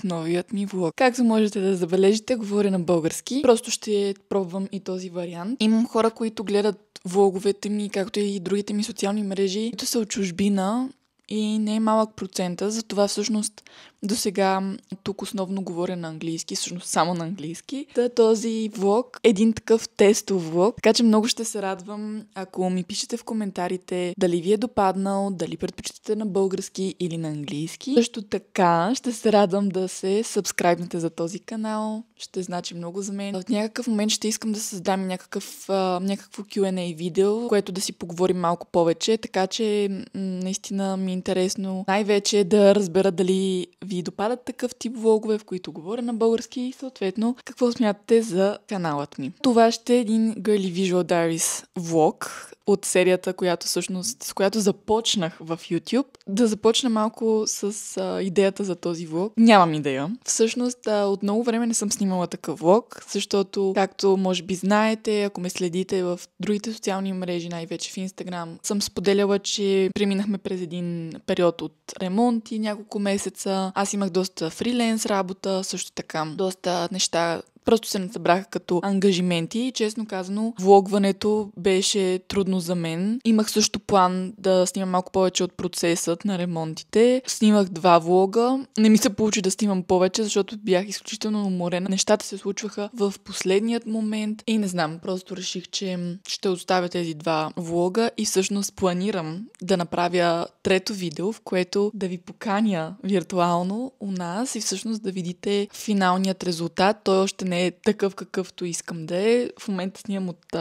новият ми влог. Както можете да забележите, говоря на български. Просто ще пробвам и този вариант. Имам хора, които гледат влоговете ми, както и другите ми социални мрежи, които са от чужбина и не е малък процента. Затова всъщност до сега тук основно говоря на английски, всъщност само на английски. Този влог е един такъв тестов влог, така че много ще се радвам, ако ми пишете в коментарите дали ви е допаднал, дали предпочитате на български или на английски. Също така ще се радвам да се сабскрайбнете за този канал, ще значи много за мен. В някакъв момент ще искам да създам някакво Q&A видео, което да си поговорим малко повече, така че наистина ми е интересно най-вече да разбера дали ви допадат такъв тип влогове, в които говоря на български и съответно какво смятате за каналът ми. Това ще е един Girly Visual Diaries влог от серията, с която започнах в YouTube. Да започна малко с идеята за този влог. Нямам идея. Всъщност от много време не съм снимала такъв влог, защото, както може би знаете, ако ме следите в другите социални мрежи, най-вече в Instagram, съм споделяла, че преминахме през един период от ремонт и няколко месеца. Аз имах доста фриленс работа, също така доста неща просто се насъбраха като ангажименти и честно казано, влогването беше трудно за мен. Имах също план да снимам малко повече от процесът на ремонтите. Снимах 2 влога. Не ми се получи да снимам повече, защото бях изключително уморена. Нещата се случваха в последният момент и не знам, просто реших, че ще оставя тези 2 влога и всъщност планирам да направя 3-то видео, в което да ви поканя виртуално у нас и всъщност да видите финалният резултат. Той още не е такъв, какъвто искам да е. В момента снимам от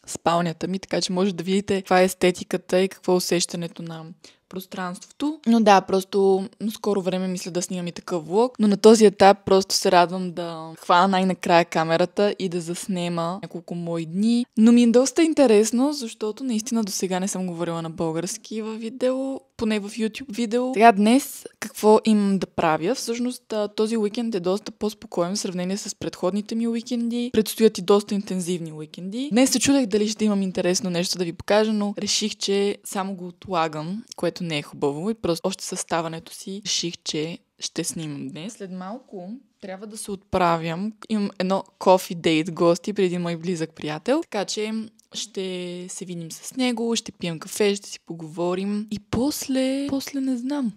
спалнята ми, така че може да видите каква е естетиката и какво е усещането на пространството. Но да, просто скоро време мисля да снимам и такъв влог, но на този етап просто се радвам да хвана най-накрая камерата и да заснема няколко мои дни. Но ми е доста интересно, защото наистина до сега не съм говорила на български във видео, поне в YouTube видео. Сега днес какво имам да правя? Всъщност този уикенд е доста по-спокоен в сравнение с предходните ми уикенди. Предстоят и доста интензивни уикенди. Днес се чудех дали ще имам интересно нещо да ви покажа, но реших, че само го отлагам, което не е хубаво и просто още със ставането си реших, че ще снимам днес. След малко трябва да се отправям. Имам едно coffee date гости при един мой близък приятел, така че ще се видим с него, ще пием кафе, ще си поговорим и после не знам.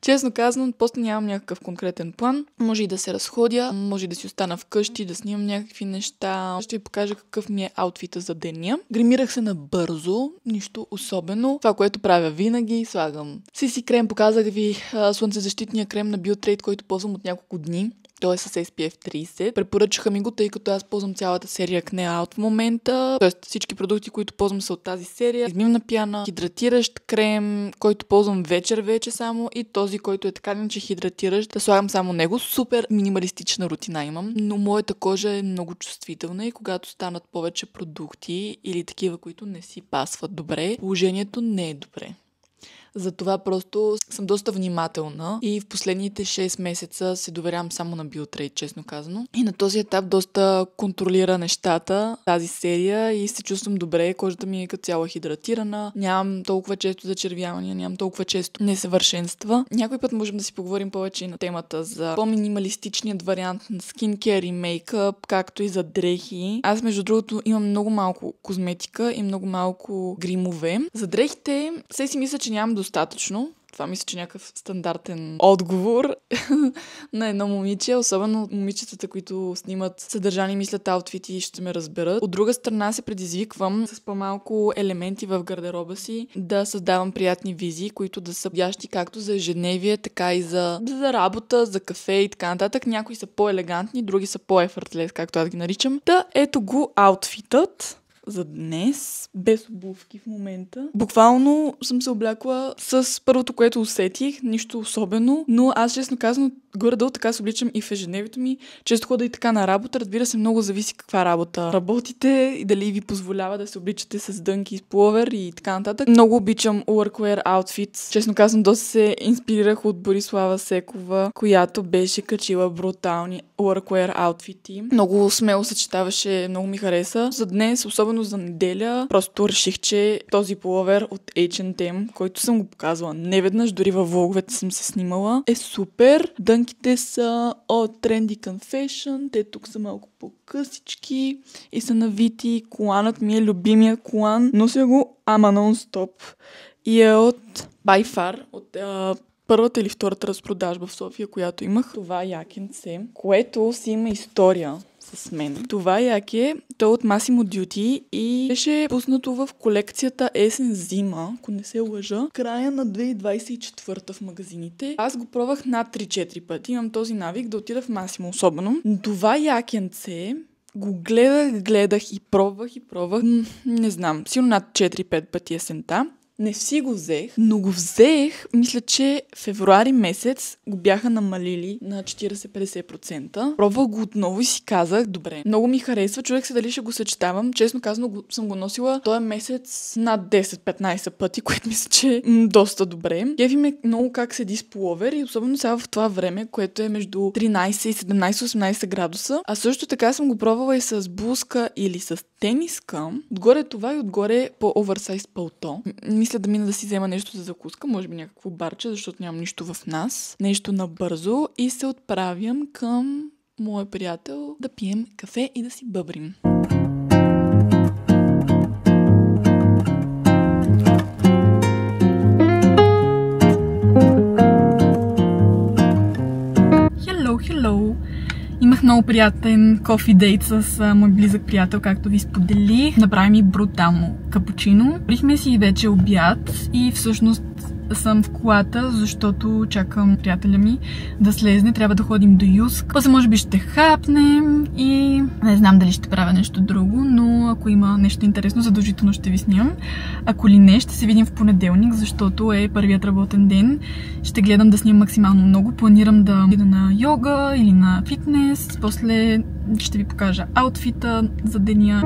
Честно казвам, после нямам някакъв конкретен план. Може и да се разходя, може и да си остана вкъщи, да снимам някакви неща. Ще ви покажа какъв ми е аутфита за деня. Гримирах се набързо, нищо особено. Това, което правя винаги, слагам CC крем. Показах ви слънцезащитния крем на Biotrade, който ползвам от няколко дни. Той е с SPF 30. Препоръчаха ми го, тъй като аз ползвам цялата серия Acne Out в момента. Тоест всички продукти, които ползвам са от тази серия. Измивна пяна, хидратиращ крем, който ползвам вече само и този, който е така иначе хидратиращ. Да слагам само него. Супер минималистична рутина имам, но моята кожа е много чувствителна и когато станат повече продукти или такива, които не си пасват добре, положението не е добре. Затова просто съм доста внимателна и в последните 6 месеца се доверявам само на Biotrade, честно казано. И на този етап доста контролира нещата, тази серия и се чувствам добре. Кожата ми е като цяло хидратирана, нямам толкова често зачервявания, нямам толкова често несъвършенства. Някой път можем да си поговорим повече и на темата за по-минималистичният вариант на скинкер и мейкъп, както и за дрехи. Аз между другото имам много малко козметика и много малко гримове. За дрехите все си мисля, че нямам достатъчно. Това мисля, че някакъв стандартен отговор на едно момиче, особено момичетата, които снимат съдържание, мислят аутфити и ще ме разберат. От друга страна се предизвиквам с по-малко елементи в гардероба си да създавам приятни визии, които да са подходящи както за ежедневие, така и за работа, за кафе и така нататък. Някои са по-елегантни, други са по-ефортлес, както аз ги наричам. Ето го аутфитът за днес, без обувки в момента. Буквално съм се облякла с първото, което усетих, нищо особено, но аз честно казано горе-долу така се обличам и в ежедневието ми. Често хода и така на работа. Разбира се, много зависи каква работа работите и дали ви позволява да се обличате с дънки и с пуловер и така нататък. Много обичам workwear outfits. Честно казвам, доста се инспирирах от Борислава Секова, която беше качила брутални workwear outfити. Много смело съчетаваше, много ми хареса. За днес, особено за неделя, просто реших, че този пуловер от H&M, който съм го показвала неведнъж, дори във влоговете съм се снимала, е супер. Дънки Рамките са от Trendy Confession. Те тук са малко по-късички и са навити. Коланът ми е любимия колан. Нося го ама нон-стоп. И е от By Far, от първата или втората разпродажба в София, която имах. Това якенце, което си има история с мен. Това яке, то е от Massimo Dutti и беше пуснато в колекцията Есен-зима, ако не се лъжа, края на 2024 в магазините. Аз го пробвах над 3-4 пъти. Имам този навик да отида в Massimo особено. Това якенце го гледах и пробвах. Не знам, силно над 4-5 пъти есента. Не си го взех, но го взех, мисля, че февруари месец го бяха намалили на 40-50%. Пробвах го отново и си казах, добре, много ми харесва, чудех се дали ще го съчетавам. Честно казано, съм го носила този месец над 10-15 пъти, което мисля, че е доста добре. Кефи ме много как седи с пуловер и особено сега в това време, което е между 13 и 17-18 градуса. А също така съм го пробвала и с блузка или с тениска. Отгоре това и отгоре по-оверсайз пълто. Мисля да мина да си взема нещо за закуска, може би някакво барче, защото нямам нищо в нас. Нещо набързо и се отправям към моя приятел да пием кафе и да си бъбрим. Hello! Имах много приятен кофи дейт с мой близък приятел, както ви споделих. Направи ми брутално капучино. Прихме си вече обяд и всъщност съм в колата, защото чакам приятеля ми да слезне. Трябва да ходим до Юск. После може би ще хапнем и не знам дали ще правя нещо друго, но ако има нещо интересно, задължително ще ви снимам. Ако ли не, ще се видим в понеделник, защото е първият работен ден. Ще гледам да снимам максимално много. Планирам да ида на йога или на фитнес. После ще ви покажа аутфита за деня.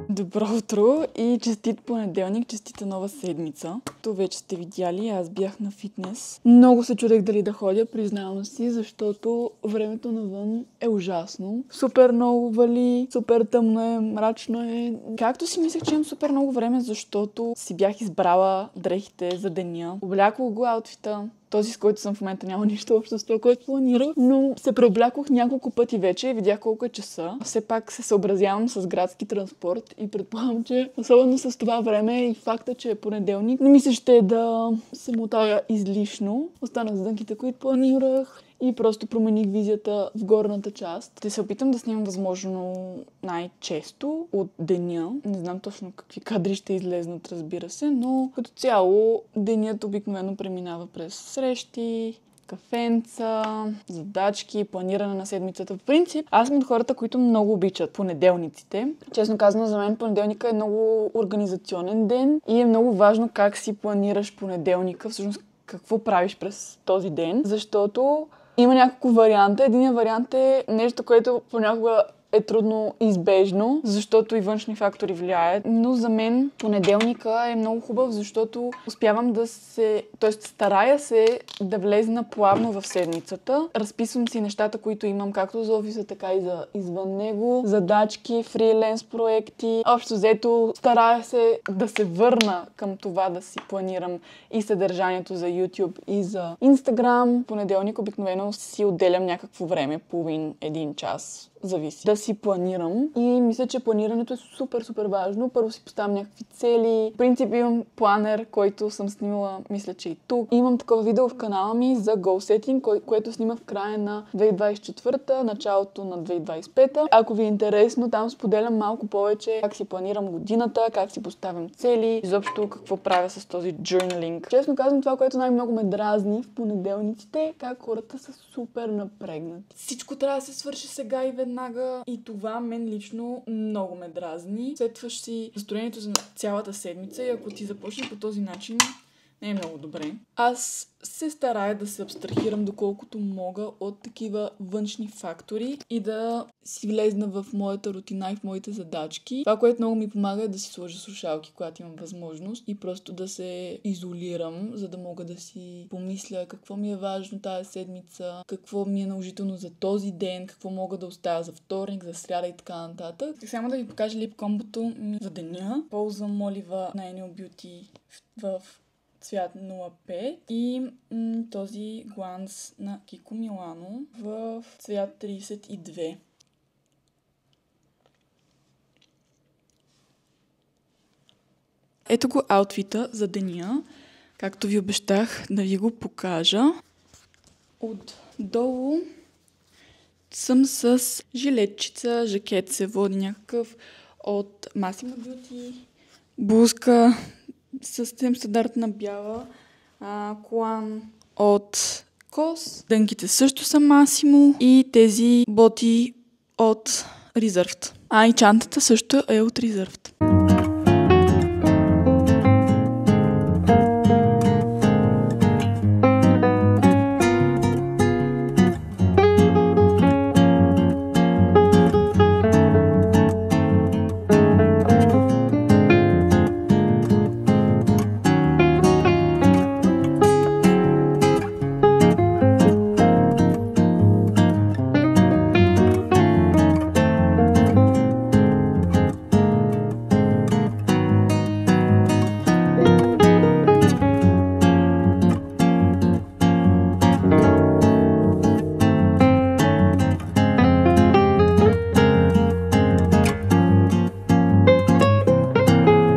Добро утро и честит понеделник, честита нова седмица. То вече сте видяли, аз бях на фитнес. Много се чудех дали да ходя, признавам си, защото времето навън е ужасно. Супер много вали, супер тъмно е, мрачно е. Както си мислех, че имам супер много време, защото си бях избрала дрехите за деня. Облякох го аутфита. Този, с който съм в момента, няма нищо общо с това, което планирах, но се преоблякох няколко пъти вече и видях колко е часа. Все пак се съобразявам с градски транспорт и предполагам, че особено с това време и факта, че е понеделник, не ми се ще да се мотая излишно. Останах с дънките, които планирах и просто промених визията в горната част. Ще се опитам да снимам възможно най-често от деня. Не знам точно какви кадри ще излезнат, разбира се, но като цяло денят обикновено преминава през срещи, кафенца, задачки, планиране на седмицата. В принцип, аз съм от хората, които много обичат понеделниците. Честно казано, за мен понеделника е много организационен ден и е много важно как си планираш понеделника, всъщност какво правиш през този ден, защото има няколко варианта. Единият вариант е нещо, което понякога е трудно избежно, защото и външни фактори влияят. Но за мен понеделника е много хубав, защото успявам старая се да влезна плавно в седмицата. Разписвам си нещата, които имам както за офиса, така и за извън него. Задачки, фриленс проекти. Общо взето старая се да се върна към това да си планирам и съдържанието за YouTube и за Instagram. Понеделник обикновено си отделям някакво време, половин, един час. Зависи. Да си планирам и мисля, че планирането е супер важно. Първо си поставям някакви цели. В принцип имам планер, който съм снимала, мисля, че и тук. Имам такова видео в канала ми за goal setting, което снима в края на 2024, началото на 2025. Ако ви е интересно, там споделям малко повече как си планирам годината, как си поставям цели, изобщо какво правя с този journaling. Честно казвам, това, което най-много ме дразни в понеделниците е как хората са супер напрегнати. Всичко трябва да се свърши сега и веднага и това мен лично много ме дразни. Сетваш си настроението за цялата седмица и ако ти започне по този начин, не е много добре. Аз се старая да се абстрахирам доколкото мога от такива външни фактори и да си влезна в моята рутина и в моите задачки. Това, което много ми помага е да си сложа слушалки, когато имам възможност и просто да се изолирам, за да мога да си помисля какво ми е важно тази седмица, какво ми е наложително за този ден, какво мога да оставя за вторник, за сряда и така нататък. Само да ви покажа лип комбото ми за деня. Ползвам олива на Annual Beauty в цвят 05 и този гланс на Kiko Milano в цвят 32. Ето го аутфита за деня, както ви обещах да ви го покажа. Отдолу съм с жилетчица, жакет се води някакъв от Massimo Dutti, блузка съвсем стандартна бяла, колан от COS, дънките също са Massimo и тези боти от Reserved. И чантата също е от Reserved.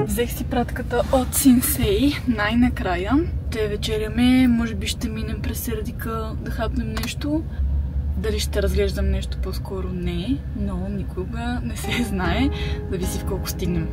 Взех си пратката от Синсей най-накрая. Те вечеряме, може би ще минем през Сердика да хапнем нещо. Дали ще разглеждам нещо по-скоро не, но никога не се знае. Зависи в колко стигнем.